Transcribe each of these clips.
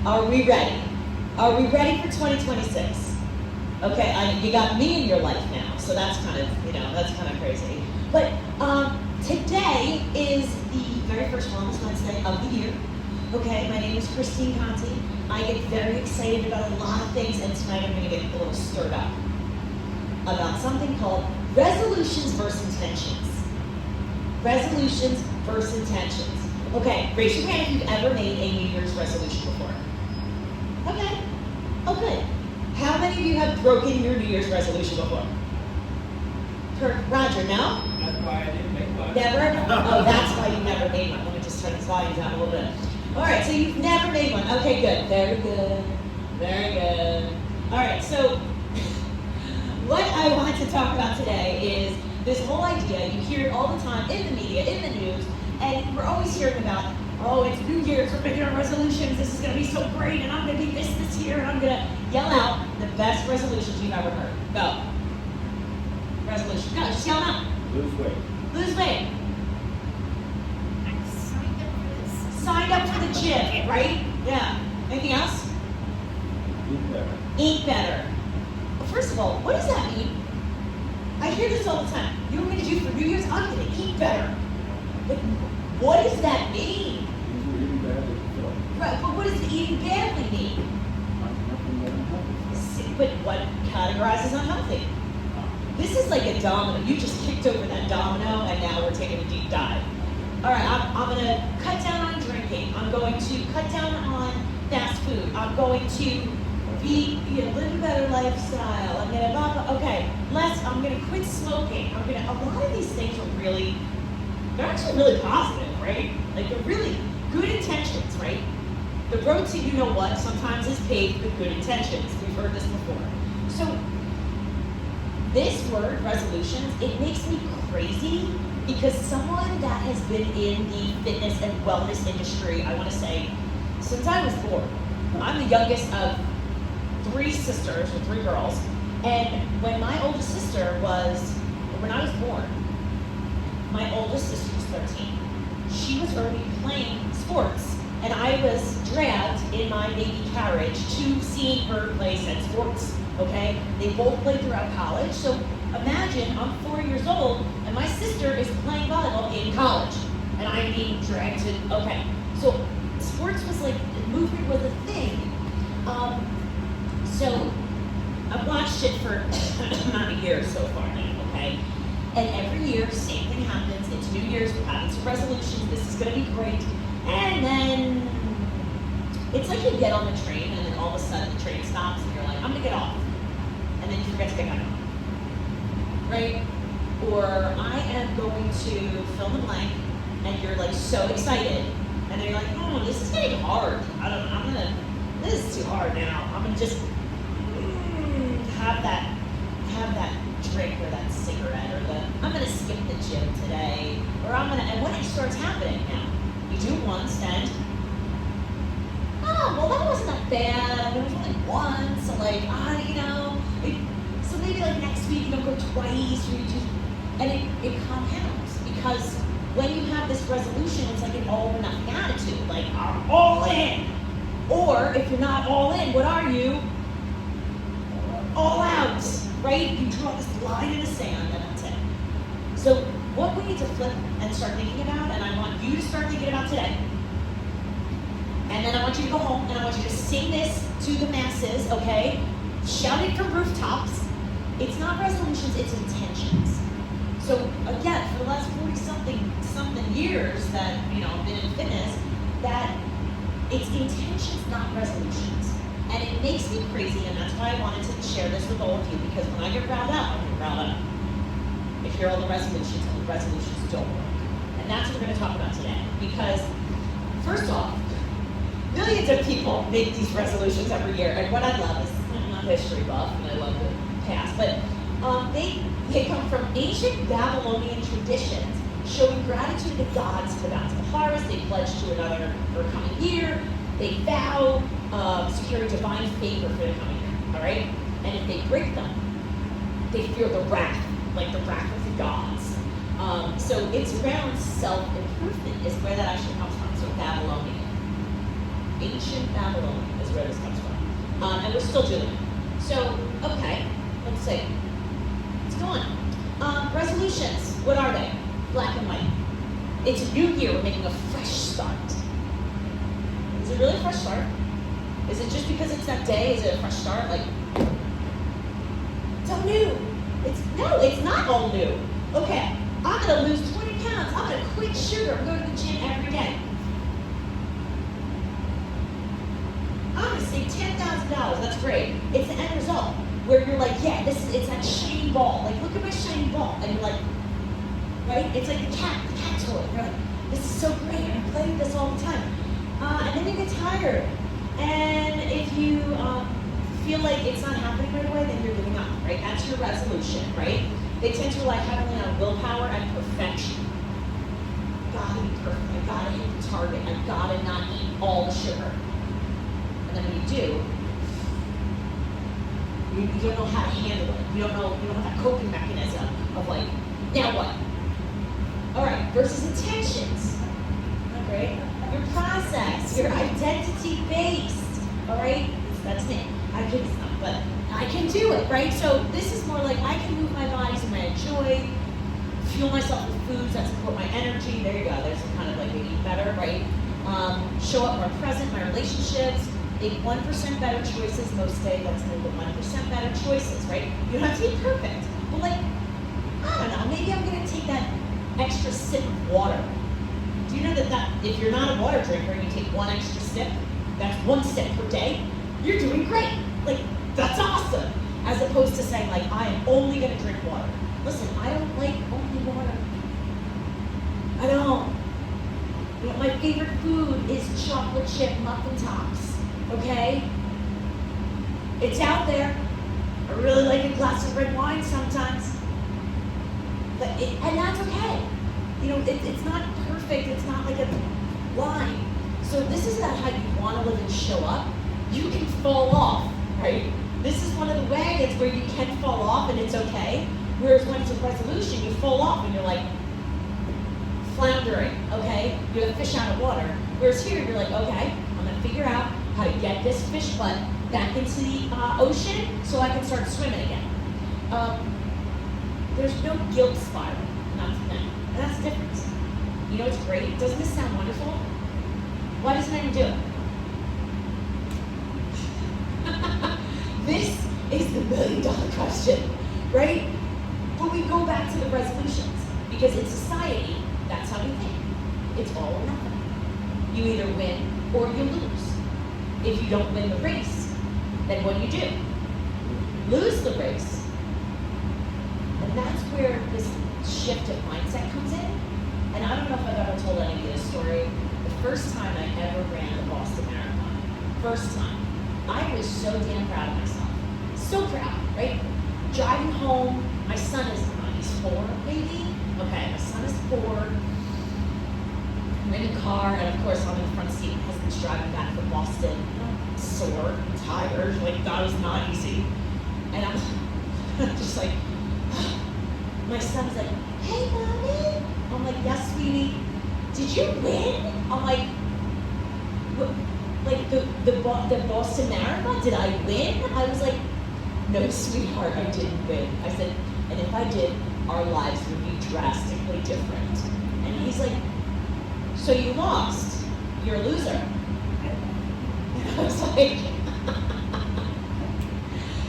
Are we ready? Are we ready for 2026? Okay, you got me in your life now, so that's kind of crazy. But today is the very first Wellness Wednesday of the year. Okay, my name is Christine Conti. I get very excited about a lot of things, and tonight I'm going to get a little stirred up about something called resolutions versus intentions. Resolutions versus intentions. Okay, raise your hand if you've ever made a New Year's resolution before. Okay, oh good. How many of you have broken your New Year's resolution before? Roger, no? That's why I didn't make one. Never? Oh, that's why you never made one. Let me just turn this volume down a little bit. All right, so you've never made one. Okay, good. Very good. Very good. All right, so what I want to talk about today is this whole idea. You hear it all the time in the media, in the news, and we're always hearing about, oh, it's New Year's, we're making our resolutions, this is going to be so great, and I'm going to be this year, and I'm going to yell out the best resolutions you've ever heard. Go. Resolution. Go, just yell them out. Lose weight. Lose weight. I signed up for this. Signed up for the gym, right? Yeah. Anything else? Eat better. Eat better. Well, first of all, what does that mean? I hear this all the time. You know what I'm going to do for New Year's? I'm going to eat better. But what does that mean? You're eating badly. Right, but what does eating badly mean? Nothing but unhealthy. But what categorizes unhealthy? This is like a domino. You just kicked over that domino, and now we're taking a deep dive. All right, I'm going to cut down on drinking. I'm going to cut down on fast food. I'm going to live a better lifestyle. I'm going to, okay, I'm going to quit smoking. A lot of these things are really, they're actually really positive, right? Like they're really good intentions, right? The road to you know what sometimes is paved with good intentions. We've heard this before. So this word, resolutions, it makes me crazy because someone that has been in the fitness and wellness industry, I want to say, since I was born. I'm the youngest of 3 sisters, or 3 girls, and when I was born, my oldest sister was 13. She was already playing sports, and I was dragged in my baby carriage to seeing her play said sports, okay? They both played throughout college, so imagine I'm 4 years old, and my sister is playing volleyball in college, and I'm being dragged to, okay. So sports was like, movement was a thing. So I've watched it for a amount of years so far now, okay? And every year, same thing happens. It's New Year's, we're having some resolutions, this is gonna be great. And then, it's like you get on the train and then all of a sudden the train stops and you're like, I'm gonna get off. And then you forget to get back on. Right? Or I am going to fill in the blank and you're like so excited. And then you're like, oh, this is getting hard. This is too hard now. I'm gonna just have that drink or that cigarette or I'm gonna skip the gym today. And when it starts happening now, you do it once and, well that wasn't that bad. It was only once, so so maybe like next week you don't go twice or you do, and it compounds because when you have this resolution, it's like an all or nothing attitude, like I'm all in. Or if you're not all in, what are you? All out, right? You draw this line in the sand and that's it. So what we need to flip and start thinking about, and I want you to start thinking about today, and then I want you to go home and I want you to sing this to the masses, okay? Shout it from rooftops. It's not resolutions, it's intentions. So again, for the last 40 something years that, I've been in fitness, that it's intentions, not resolutions. And it makes me crazy, and that's why I wanted to share this with all of you, because when I get riled up, I get riled up. I hear all the resolutions, and the resolutions don't work. And that's what we're going to talk about today. Because, first off, millions of people make these resolutions every year, and what I love is, I'm not a history buff, and I love the past, but they come from ancient Babylonian traditions showing gratitude to gods for the bountiful harvest. They pledge to another for a coming year. They vow securing divine favor for the coming year, all right? And if they break them, they fear the wrath, like the wrath of the gods. So it's around self-improvement is where that actually comes from, so Babylonian. Ancient Babylon is where this comes from. And we're still doing it. So, okay, let's see. Let's go on. Resolutions, what are they? Black and white. It's a new year, we're making a fresh start. Is it really a fresh start? Is it just because it's that day, is it a fresh start? Like, it's all new. It's not all new. Okay, I'm gonna lose 20 pounds. I'm gonna quit sugar. I'm going to the gym every day. I'm gonna save $10,000. That's great. It's the end result where you're like, yeah, it's that shiny ball. Like, look at my shiny ball. And you're like, right? It's like the cat toy. You're like, this is so great. I'm playing this all the time. And then you get tired. And if you feel like it's not happening right away, then you're giving up, right? That's your resolution, right? They tend to rely heavily on willpower and perfection. Gotta be perfect. I gotta hit the target. I gotta not eat all the sugar. And then when you do, you don't know how to handle it. You don't have that coping mechanism of like, now what? All right, versus intentions. Right? Your process, your identity-based. All right? That's me. I can stop, but I can do it, right? So this is more like I can move my body so I enjoy, fuel myself with foods that support my energy. There you go. There's some kind of like eat better, right? Show up more present, my relationships. Make 1% better choices most days. That's like the 1% better choices, right? You don't have to be perfect. But like, I don't know, maybe I'm gonna take that extra sip of water. Do you know that if you're not a water drinker and you take one extra sip, that's 1 sip per day, you're doing great. Like, that's awesome. As opposed to saying like, I am only gonna drink water. Listen, I don't like only water. I don't. You know, my favorite food is chocolate chip muffin tops, okay? It's out there. I really like a glass of red wine sometimes. And that's okay. You know, it's not perfect. It's not like a line. So this is not how you want to live and show up. You can fall off, right? This is one of the wagons where you can fall off and it's okay. Whereas when it's a resolution, you fall off and you're like floundering, okay? You're the fish out of water. Whereas here, you're like, okay, I'm gonna figure out how to get this fish butt back into the ocean so I can start swimming again. There's no guilt spiral, not to them. And that's the difference. You know what's great? Doesn't this sound wonderful? Why doesn't anyone do it? This is the $1 million question, right? But we go back to the resolutions because in society, that's how we think. It's all or nothing. You either win or you lose. If you don't win the race, then what do? Lose the race. And that's where this shift of mindset comes in. And I don't know if I've ever told any of you this story. The first time I ever ran the Boston Marathon, first time, I was so damn proud of myself. So proud, right? Driving home, my son is, he's 4, maybe? Okay, my son is 4. I'm in the car, and of course I'm in the front seat. My husband's driving back from Boston, sore, tired, like that was not easy. And I'm just like, my son's like, hey, Mommy. I'm like, yes, sweetie. Did you win? I'm like, what? Like the Boston Marathon? Did I win? I was like, no, sweetheart, I didn't win. I said, and if I did, our lives would be drastically different. And he's like, so you lost. You're a loser. And I was like,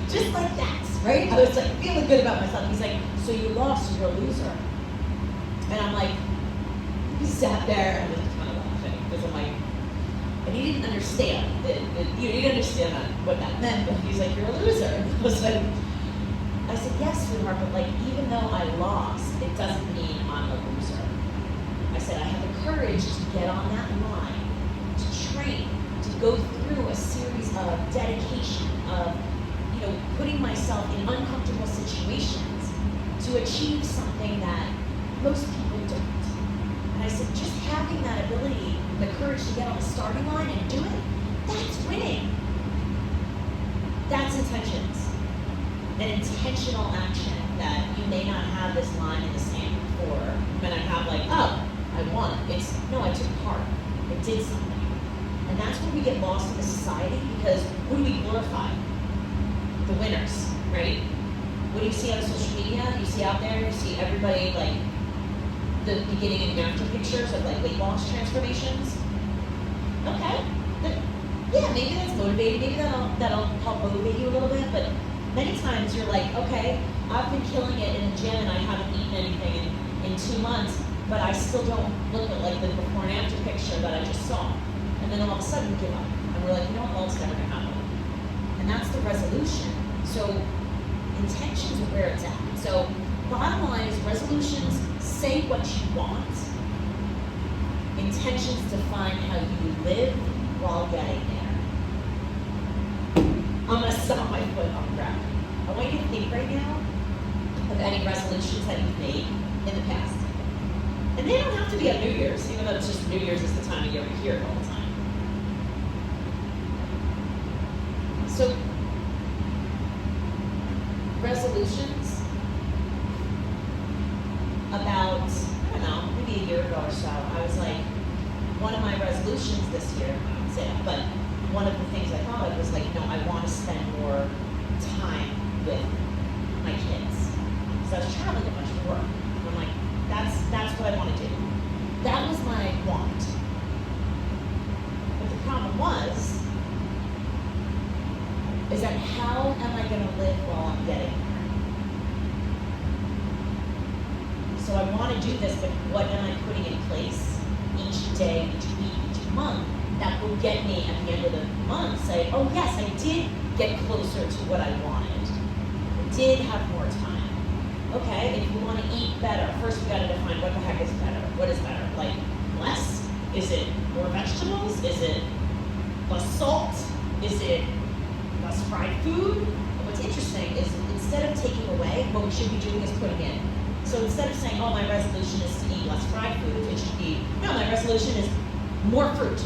just like that, right? I was like feeling good about myself. He's like, so you lost, you're a loser. And I'm like, he sat there and was kind of laughing because I'm like, and he didn't understand he didn't understand what that meant, but he's like, you're a loser. And I said, yes, sweetheart, but like, even though I lost, it doesn't mean I'm a loser. I said, I have the courage to get on that line, to train, to go through a series of dedication, of, you know, putting myself in uncomfortable situations to achieve something that most people don't. And I said, just having that ability, the courage to get on the starting line and do it, that's winning. That's intentions. An intentional action that you may not have this line in the sand for. You may not have like, oh, I won. It's, no, I took part. I did something. And that's where we get lost in the society, because who do we glorify? The winners, right? What do you see on social media? You see out there, you see everybody like the beginning and after pictures of like weight loss transformations. Okay, yeah, maybe that's motivating. Maybe that'll help motivate you a little bit. But many times you're like, okay, I've been killing it in the gym and I haven't eaten anything in 2 months, but I still don't look at like the before and after picture that I just saw. And then all of a sudden we give up, and we're like, you know what, well, it's never gonna happen. And that's the resolution. So intentions are where it's at. So bottom line is resolutions say what you want. Intentions define how you live while getting there. I'm gonna stop my foot on the ground. I want you to think right now of any resolutions that you've made in the past. And they don't have to be on New Year's, even though it's just New Year's is the time of year we hear it all the time. So, resolutions about, I don't know, maybe a year ago or so, I was like, one of my resolutions this year, I would say, but one of the things I thought of was like, you know, I want to spend more time with my kids. So I was traveling a bunch for work. And I'm like, that's what I want to do. That was my want. But the problem is that how am I going to live while I'm getting there? So I want to do this, but what am I putting in place each day, each week, each month that will get me at the end of the month say, oh yes, I did get closer to what I wanted. I did have more time. Okay, if you want to eat better, first we got to define what the heck is better. What is better? Like less? Is it more vegetables? Is it less salt? Is it less fried food? And what's interesting is instead of taking away, what we should be doing is putting in. So instead of saying, oh, my resolution is to eat less fried food, it should be, no, my resolution is more fruit.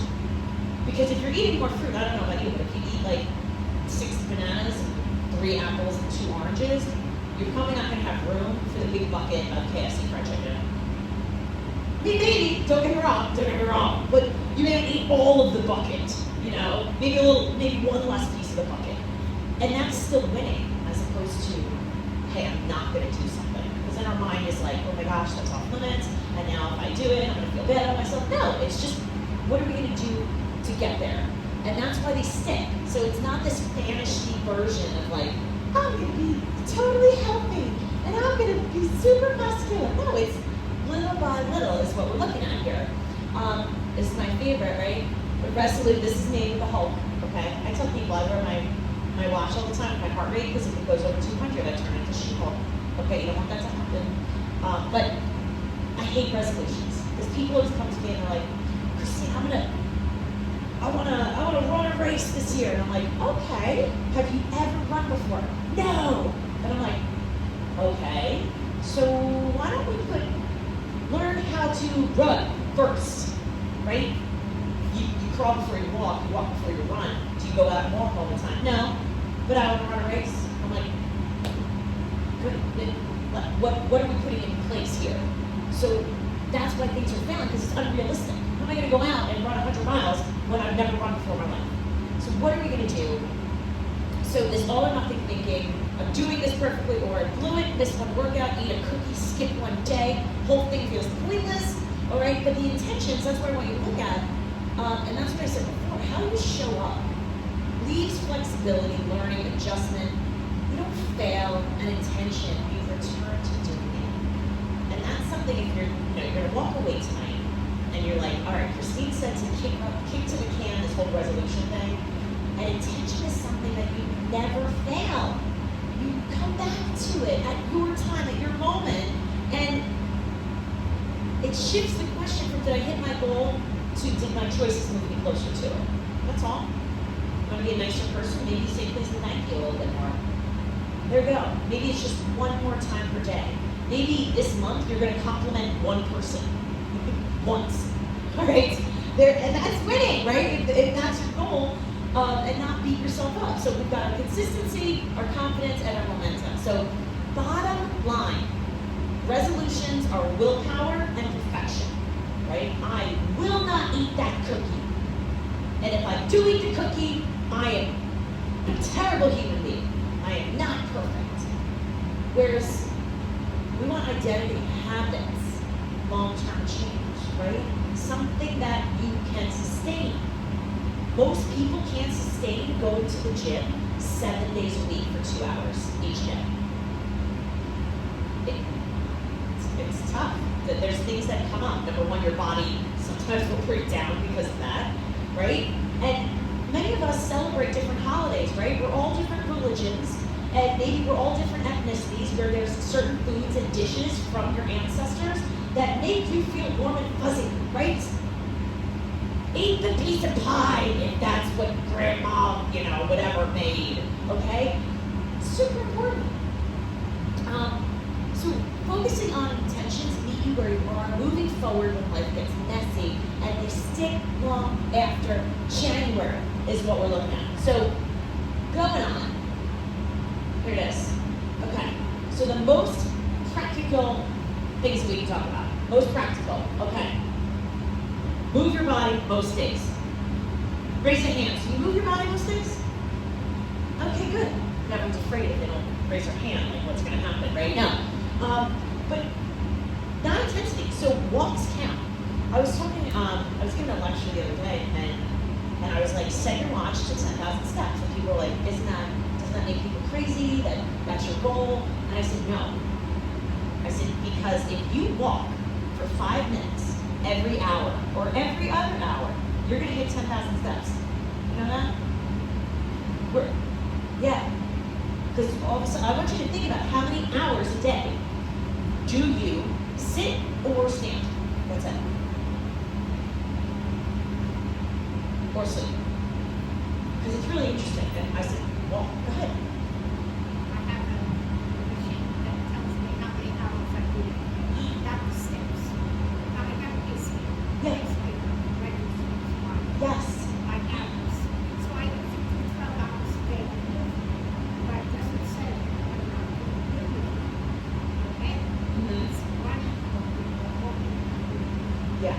Because if you're eating more fruit, I don't know about you, but if you eat like 6 bananas, 3 apples, and 2 oranges, you're probably not going to have room for the big bucket of KFC fried chicken. I mean, maybe, don't get me wrong, but you're going to eat all of the bucket, you know, maybe one less piece of the bucket. And that's still winning, as opposed to, hey, I'm not going to do something. Because then our mind is like, oh my gosh, that's off limits, and now if I do it, I'm going to feel bad about myself. No, it's just, what are we going to do to get there? And that's why they stick. So it's not this fantasy version of like, I'm going to be totally healthy, and I'm going to be super muscular. No, it's little by little is what we're looking at here. This is my favorite, right? The resolute, this is me with the Hulk, okay? I tell people I wear my watch all the time with my heart rate, because if it goes over 200, I turn into She-Hulk. Okay, you don't want that to happen. But I hate resolutions, because people always come to me and they're like, Christine, I wanna run a race this year. And I'm like, okay, have you ever run before? No. And I'm like, okay, so why don't we learn how to run first, right? You crawl before you walk before you run. Do you go out and walk all the time? No, but I want to run a race. I'm like, good. What are we putting in place here? So that's why things are failing, because it's unrealistic. How am I going to go out and run 100 miles when I've never run before in my life? So what are we going to do? So this all or nothing thinking, I'm doing this perfectly, or I blew it, miss one workout, eat a cookie, skip one day, whole thing feels pointless, all right? But the intentions, that's what I want you to look at, and that's what I said before, how you show up leaves flexibility, learning, adjustment. You don't fail an intention, you return to doing it. And that's something if you're going to walk away tonight, and you're like, all right, Christine said to kick to the can, this whole resolution thing, and intention is something that you never fail. You come back to it at your time, at your moment, and it shifts the question from did I hit my goal to did my choices move me closer to it. That's all. You want to be a nicer person? Maybe you say please and thank you a little bit more. There you go. Maybe it's just one more time per day. Maybe this month you're going to compliment one person once. All right? And that's winning, right? If that's your goal. And not beat yourself up. So we've got our consistency, our confidence, and our momentum. So bottom line, resolutions are willpower and perfection, right? I will not eat that cookie. And if I do eat the cookie, I am a terrible human being. I am not perfect. Whereas we want identity habits, long-term change, right? Something that you can sustain. Most people can't sustain going to the gym 7 days a week for 2 hours each day. It's tough. That there's things that come up. Number one, your body sometimes will break down because of that, right? And many of us celebrate different holidays, right? We're all different religions, and maybe we're all different ethnicities where there's certain foods and dishes from your ancestors that make you feel warm and fuzzy, right? Eat the piece of pie if that's what grandma, whatever made, okay? Super important. So focusing on intentions meet you where you are, moving forward when life gets messy, and they stick long after January is what we're looking at. So going on, here it is. Okay, so the most practical things we can talk about. Most practical, okay. Move your body most days. Raise your hands. Can you move your body most days? Okay, good. Everyone's afraid if they don't raise their hand, like what's going to happen, right? No. But not intensity. So walks count. I was talking. I was giving a lecture the other day, and I was like, set your watch to 10,000 steps. And people were like, doesn't that make people crazy? That's your goal? And I said, no. I said, because if you walk for 5 minutes every hour or every other hour, you're going to hit 10,000 steps. You know that? Yeah. Because all of a sudden, I want you to think about how many hours a day do you sit or stand? That's it. Or sleep. Because it's really interesting. And I said, well, go ahead. I have a machine that tells me how many hours I do that steps. I have a piece of Yeah. newspaper, registered Yes. my hours. So I do 12 hours a day. But it doesn't say I'm not doing it. Okay? Mm-hmm. It's running, walking. Yeah.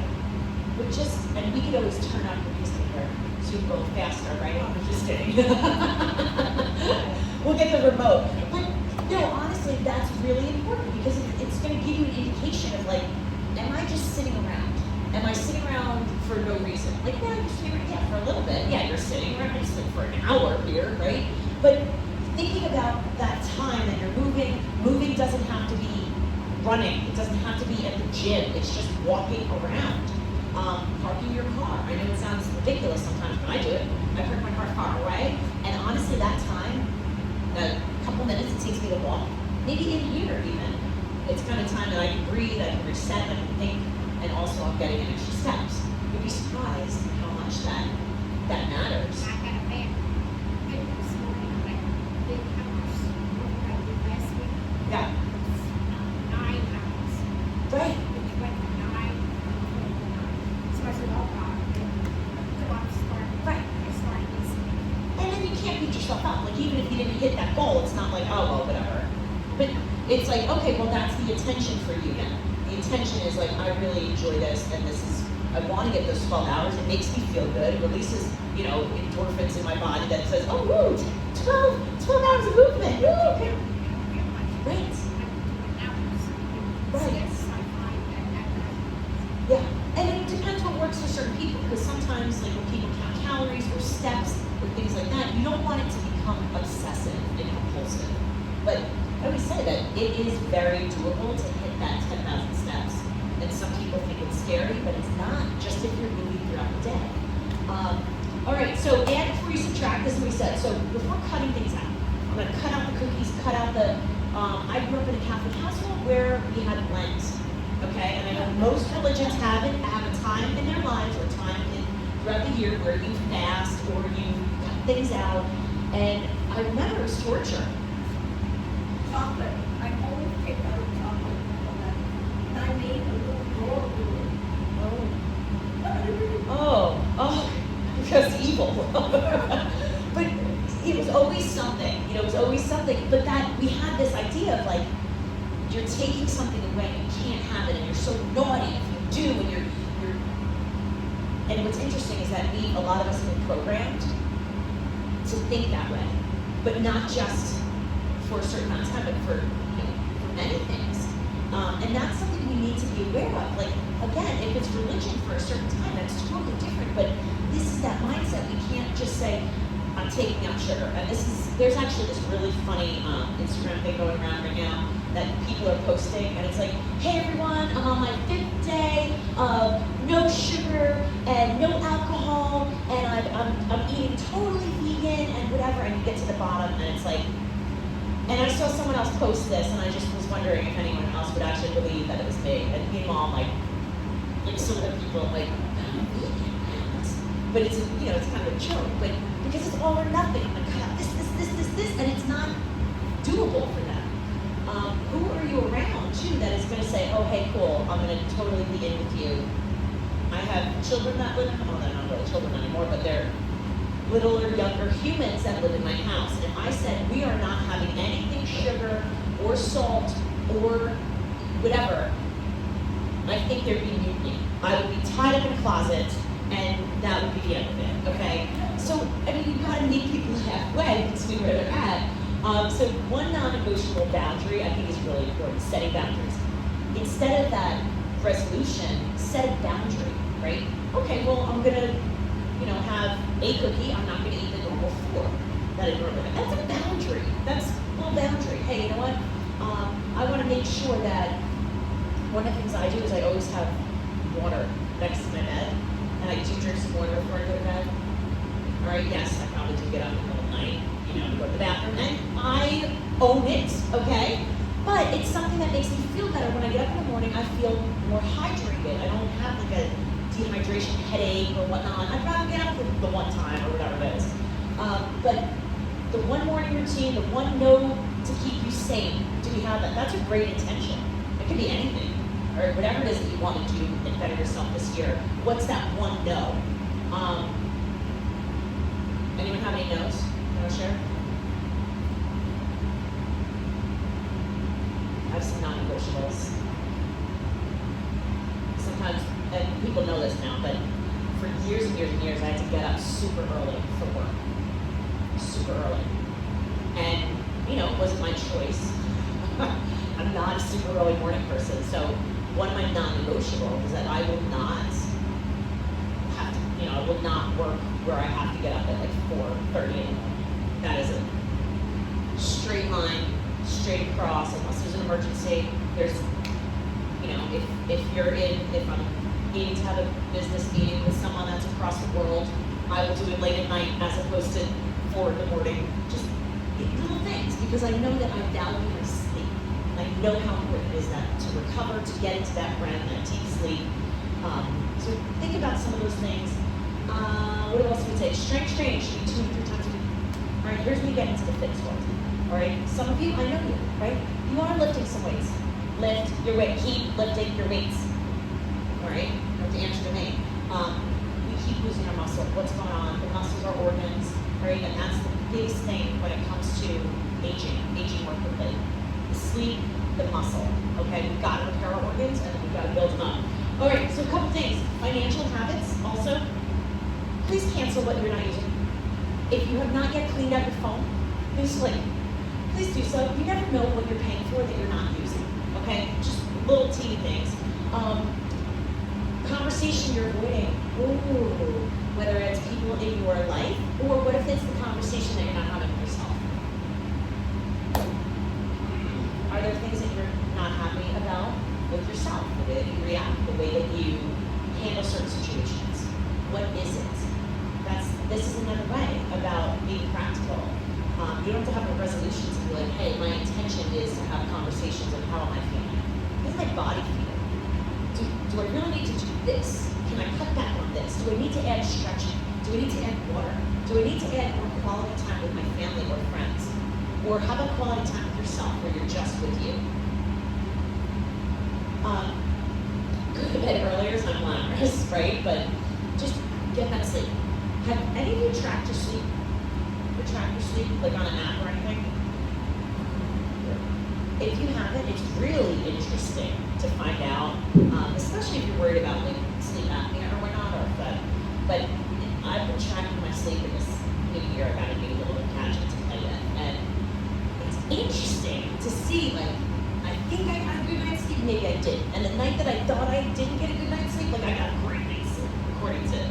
But and we could always turn up the music here so you can go faster, right? I'm just kidding. We'll get the remote. But honestly, that's really important because it's going to give you an indication of like, am I just sitting around? Am I sitting around for no reason? Like, yeah, you're sitting around, yeah, for a little bit. Yeah, you're sitting around, just like for an hour here, right? But thinking about that time that you're moving doesn't have to be running. It doesn't have to be at the gym. It's just walking around. Parking your car. I know it sounds ridiculous sometimes when I do it. I park my car far away, and honestly, that time, a couple minutes it takes me to walk, maybe in here even, it's kind of time that I can breathe, I can reset, I can think, and also I'm getting in extra steps. You'd be surprised how much that matters. I had a man this morning, like, big hours, what I did last week. Yeah. 9 hours. Right. Which went from 9 to 9. So I said, oh God, so I'm starting. Right. I started this. And then you can't beat yourself up. Like, even if you didn't hit that goal, it's not like, oh, well, whatever. But it's like, okay, well, that's the intention for you now. The intention is like, I really enjoy this, and this is, I want to get those 12 hours. It makes me feel good. It releases, endorphins in my body that says, oh, woo, 12 hours of movement. Woo, okay. Right. Right. Yeah, and it depends what works for certain people, because sometimes, like when people count calories or steps or things like that, you don't want it to become obsessive and compulsive. But I always say that it is very doable to hit that 10,000 steps. And some people think it's scary, but it's not, just if you're moving throughout the day. All right, so add before you subtract, this is what we said. So before cutting things out, I'm going to cut out the cookies, cut out the, I grew up in a Catholic household where we had Lent. Okay, and I know most religions have a time in their lives or time throughout the year where you fast or you cut things out. And I remember it was torture. Chocolate. I always pick out chocolate for that. And I made a little drawer with it. Oh, because evil. But it was always something, it was always something. But that we had this idea of like, you're taking something away, you can't have it, and you're so naughty if you do, and you're and what's interesting is that a lot of us have been programmed to think that way, but not just for a certain amount of time, but for, for many things. And that's something we need to be aware of. Like, again, if it's religion for a certain time, that's totally different, but this is that mindset. We can't just say, I'm taking out sugar. And there's actually this really funny Instagram thing going around right now that people are posting, and it's like, hey everyone, I'm on my 5th day of no sugar and no alcohol, and I'm eating totally vegan and whatever, and you get to the bottom, and it's like, and I saw someone else post this, and I just was wondering if anyone else would actually believe that it was me. And meanwhile, like some of the people like, but it's it's kind of a joke, but because it's all or nothing. I'm like, cut out this, and it's not doable for them. Who are you around too that is going to say, oh hey, cool, I'm going to totally be in with you? I have children that live. Well, they're not really children anymore, but they're little or younger humans that live in my house. And if I said we are not having anything sugar or salt or whatever, I think there'd be mutiny. I would be tied up in a closet, and that would be the end of it, okay? So, I mean, you gotta meet people halfway between where they're at. So one non-negotiable boundary I think is really important, setting boundaries. Instead of that resolution, set a boundary, right? Okay, well, I'm gonna have a cookie. I'm not gonna eat the normal 4 that I normally have. That's a boundary. That's a little boundary. Hey, you know what? I wanna make sure that one of the things I do is I always have water next to my bed, and I do drink some water before I go to bed. All right, yes, I probably do get up in the middle of the night, to go to the bathroom, and I own it, okay? But it's something that makes me feel better. When I get up in the morning, I feel more hydrated. I don't have like a dehydration headache or whatnot. I'd rather get up the one time or whatever it is. But the one morning routine, the one no to keep you sane, do we have that? That's a great intention. It could be anything, or whatever it is that you want to do and better yourself this year. What's that one no? Anyone have any no's? You want to share? I have some non-negotiables. Sometimes, and people know this now, but for years and years and years, I had to get up super early for work. Super early. And, it wasn't my choice. I'm not a super early morning person, so one of my non-negotiables is that I will not have to, I will not work where I have to get up at like 4:30 in the morning. That is a straight line, straight across, unless there's an emergency. There's, if I'm needing to have a business meeting with someone that's across the world, I will do it late at night as opposed to 4 in the morning. Just little things, because I know that I value my sleep. I know how important it is that to recover, to get into that REM, that deep sleep. So think about some of those things. What else do we say? Strength training should be 2 to 3 times a week. All right, here's me getting into the fitness world. All right, some of you, I know you, right? You are lifting some weights. Lift your weight. Keep lifting your weights. All right, you have to answer to me. We keep losing our muscle. What's going on? The muscles are organs, right? And that's the biggest thing when it comes to aging more quickly. The sleep, the muscle. Okay, we've got to repair our organs, and then we've got to build them up. All right, so a couple things. Financial habits also. Please cancel what you're not using. If you have not yet cleaned out your phone, please do so. You never know what you're paying for that you're not using. Okay, just little teeny things. Conversation you're avoiding. Ooh, whether it's people in your life, or what if it's the conversation that you're not having with yourself? Are there things that you're not happy about with yourself? The way that you react, the way that you handle certain situations. What is it? This is another way about being practical. You don't have to have a resolution to be like, hey, my intention is to have conversations of how am I feeling? How does my body feel? Do I really need to do this? Can I cut back on this? Do I need to add stretching? Do I need to add water? Do I need to add more quality time with my family or friends? Or how about quality time with yourself where you're just with you? Go to bed earlier is not glamorous, right? But just get that sleep. Have any of you tracked your sleep? Track your sleep, like on an app or anything? If you haven't, it's really interesting to find out, especially if you're worried about like sleep apnea or whatnot, but I've been tracking my sleep in this new year. I got a new little gadget to play with, and it's interesting to see, like, I think I got a good night's sleep, maybe I didn't. And the night that I thought I didn't get a good night's sleep, like, I got a great night's sleep, according to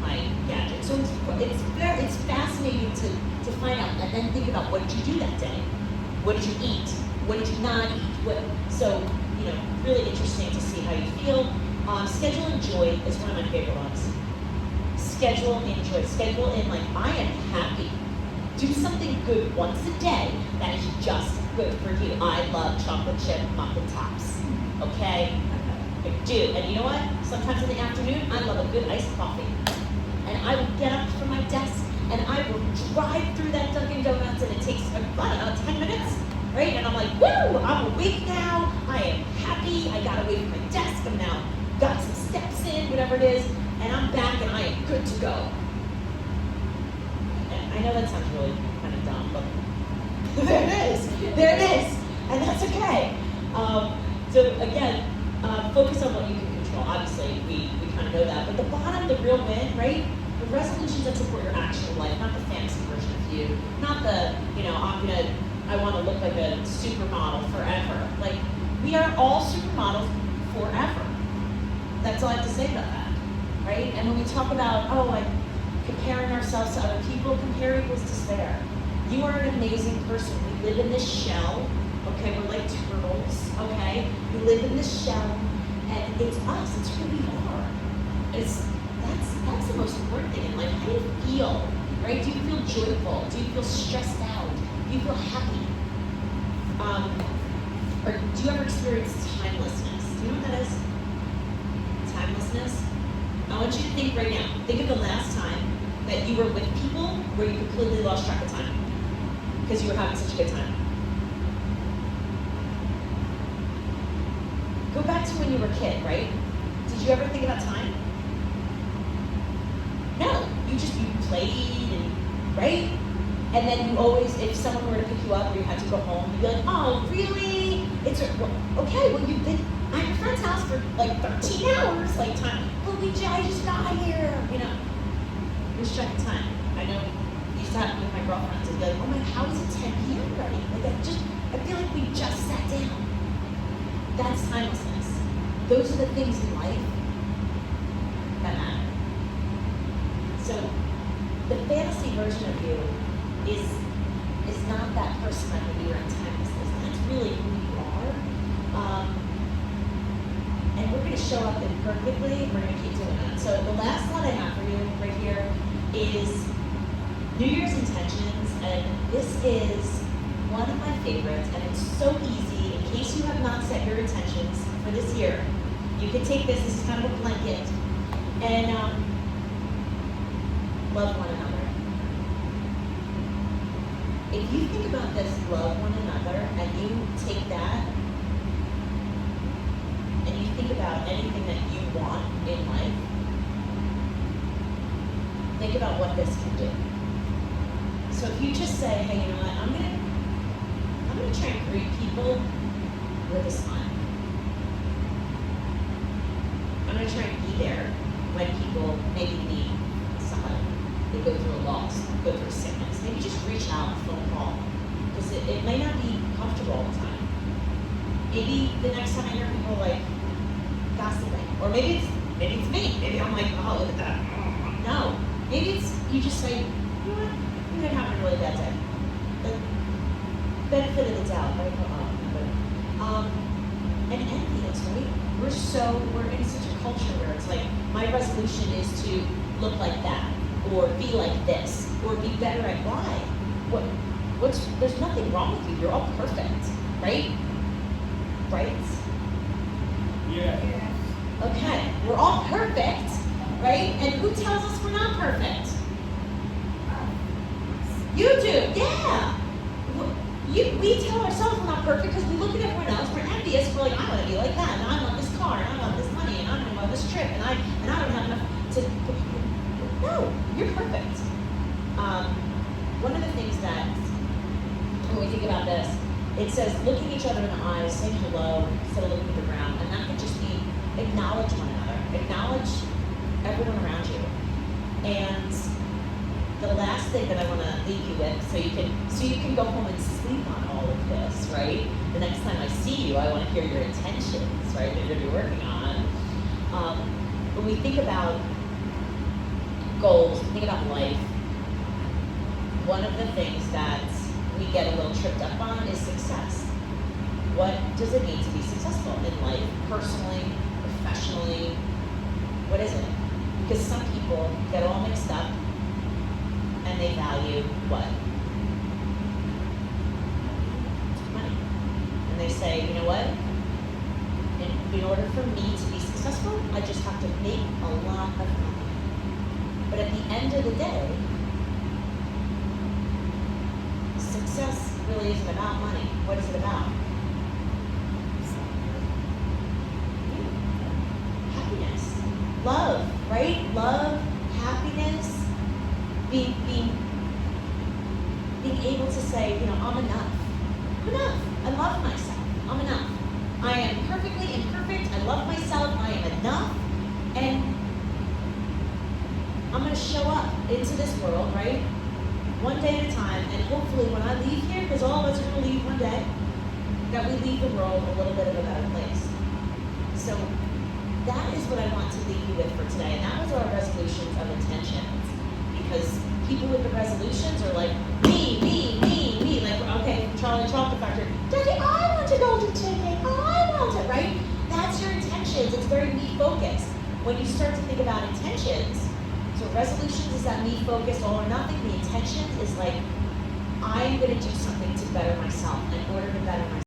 my gadget. So it's fascinating to find out, and then think about, what did you do that day? What did you eat? What did you not eat? So, really interesting to see how you feel. Schedule and joy is one of my favorite ones. Schedule and joy. Schedule in, like, I am happy. Do something good once a day that is just good for you. I love chocolate chip muffin tops. Okay? I do. And you know what? Sometimes in the afternoon, I love a good iced coffee. And I will get up from my desk and I will drive through that Dunkin' Donuts, and it takes, I don't know, 10 minutes, right? And I'm like, woo, I'm awake now. I am happy. I got away from my desk. I'm now got some steps in, whatever it is, and I'm back and I am good to go. And I know that sounds really kind of dumb, but there it is, and that's okay. So again, focus on what you can control. Obviously, we kind of know that, but the bottom, the real win, right? The resolutions that support your actual life, not the fantasy version of you, not the, I want to look like a supermodel forever. Like, we are all supermodels forever. That's all I have to say about that, right? And when we talk about, comparing ourselves to other people, compare equals despair. You are an amazing person. We live in this shell, okay? We're like turtles, okay? We live in this shell, and it's us. It's who we are. That's the most important thing in life. How do you feel, right? Do you feel joyful? Do you feel stressed out? Do you feel happy? Or do you ever experience timelessness? Do you know what that is? Timelessness? I want you to think right now. Think of the last time that you were with people where you completely lost track of time because you were having such a good time. Go back to when you were a kid, right? Did you ever think about time? No, you played, and right? And then you always, if someone were to pick you up or you had to go home, you'd be like, oh, really? Okay, well, you've been at your friend's house for like 13 hours, like time. Oh, I just got here, lose track of time. I know, I used to have it with my girlfriends and be like, oh my, how is it 10 p.m. already? Like, I feel like we just sat down. That's timelessness. Those are the things in life that matter. So the fantasy version of you is not that person that when you were in timelessness. That's really who you are. And we're going to show up imperfectly. We're going to keep doing that. So the last one I have for you right here is New Year's intentions. And this is one of my favorites. And it's so easy. In case you have not set your intentions for this year, you can take this. This is kind of a blanket. And love one another. If you think about this, love one another, and you take that, and you think about anything that you want in life, think about what this can do. So if you just say, hey, you know what, I'm gonna try and greet people with a smile. I'm gonna try and be there when people maybe need somebody. They go through a loss, go through sickness. Maybe just reach out, phone call, because it may not be comfortable all the time. Maybe the next time I hear people like gossiping, or maybe it's me. Maybe I'm like, oh, look at that. No, maybe it's you just say, you know what, I'm gonna have a really bad day. The benefit of the doubt, right? And envious, right? We're in such a culture where it's like my resolution is to look like that, or be like this, or be better at why. There's nothing wrong with you. You're all perfect, right? Right? Yeah. Okay, we're all perfect, right? And who tells us we're not perfect? You do, yeah. We tell ourselves we're not perfect because we look at everyone else, we're envious, we're like, I want to be like that, and I want this car, and I want this money, and I don't want this trip, and I don't have enough to. No, you're perfect. One of the things that, when we think about this, it says looking each other in the eyes, saying hello, instead of looking at the ground, and that could just be acknowledge one another, acknowledge everyone around you. And thing that I want to leave you with, so you can go home and sleep on all of this, right? The next time I see you, I want to hear your intentions, right? That you're going to be working on. When we think about goals, we think about life. One of the things that we get a little tripped up on is success. What does it mean to be successful in life, personally, professionally? What is it? Because some people get all mixed up and they value what? Money. And they say, you know what? In order for me to be successful, I just have to make a lot of money. But at the end of the day, success really isn't about money. What is it about? Happiness. Love, right? Love, happiness, being able to say, you know, I'm enough. I'm enough. I love myself. I'm enough. I am perfectly imperfect. I love myself. I am enough. And I'm going to show up into this world, right? One day at a time. And hopefully when I leave here, because all of us are going to leave one day, that we leave the world a little bit of a better place. So that is what I want to leave you with for today. And that was our resolutions of intentions. Because people with the resolutions are like, me. Like, okay, Charlie Chocolate Factory. Daddy, I want to go to chicken. I want it, right? That's your intentions. It's very me focused. When you start to think about intentions, so resolutions is that me focused, all or nothing. The intentions is like, I'm going to do something to better myself in order to better myself.